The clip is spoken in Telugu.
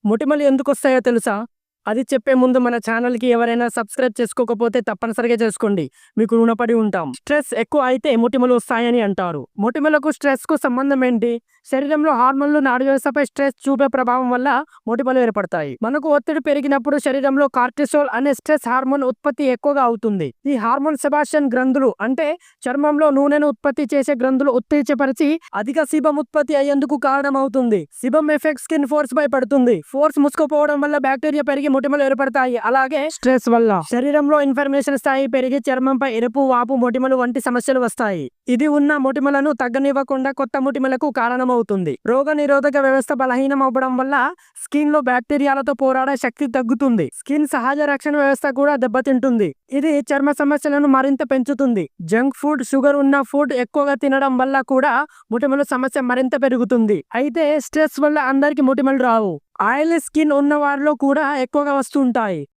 మొటిమలు ఎందుకొస్తాయో తెలుసా? అది చెప్పే ముందు మన ఛానల్‌కి ఎవరైనా సబ్స్క్రైబ్ చేసుకోకపోతే తప్పనిసరిగా చేసుకోండి. మీకు రుణపడి ఉంటాం. స్ట్రెస్ ఎక్కువ అయితే మొటిమలు వస్తాయని అంటారు. మొటిమలకు స్ట్రెస్‌కు సంబంధం ఏంటి? శరీరంలో హార్మోన్లు నాడీ వ్యవస్థపై స్ట్రెస్ చూపే ప్రభావం వల్ల మొటిమలు ఏర్పడతాయి. మనకు ఒత్తిడి పెరిగినప్పుడు శరీరంలో కార్టిసోల్ అనే స్ట్రెస్ హార్మోన్ ఉత్పత్తి ఎక్కువగా అవుతుంది. ఈ హార్మోన్ సెబాస్టియన్ గ్రంథులు అంటే చర్మంలో నూనెను ఉత్పత్తి చేసే గ్రంథులు ఉత్తేజపరిచి అధిక సీబం ఉత్పత్తి అయ్యేందుకు కారణమవుతుంది. సీబం ఎఫెక్ట్ స్కిన్ ఫోర్స్ పై పడుతుంది. ఫోర్స్ మూసుకుపోవడం వల్ల బ్యాక్టీరియా పెరిగి మొటిమలు ఏర్పడతాయి. అలాగే స్ట్రెస్ వల్ల శరీరంలో ఇన్ఫర్మేషన్ స్థాయి పెరిగి చర్మంపై ఎరుపు, వాపు, మొటిమలు వంటి సమస్యలు వస్తాయి. ఇది ఉన్న మొటిమలను తగ్గనివ్వకుండా కొత్త మొటిమలకు కారణమవుతుంది. రోగ నిరోధక వ్యవస్థ బలహీనం అవ్వడం వల్ల స్కిన్ లో బ్యాక్టీరియాలతో పోరాడే శక్తి తగ్గుతుంది. స్కిన్ సహజ రక్షణ వ్యవస్థ కూడా దెబ్బతింటుంది. ఇది చర్మ సమస్యలను మరింత పెంచుతుంది. జంక్ ఫుడ్, షుగర్ ఉన్న ఫుడ్ ఎక్కువగా తినడం వల్ల కూడా మొటిమల సమస్య మరింత పెరుగుతుంది. అయితే స్ట్రెస్ వల్ల అందరికీ మొటిమలు రావు. ఆయిల్ స్కిన్ ఉన్న వారిలో కూడా ఎక్కువగా వస్తుంటాయి.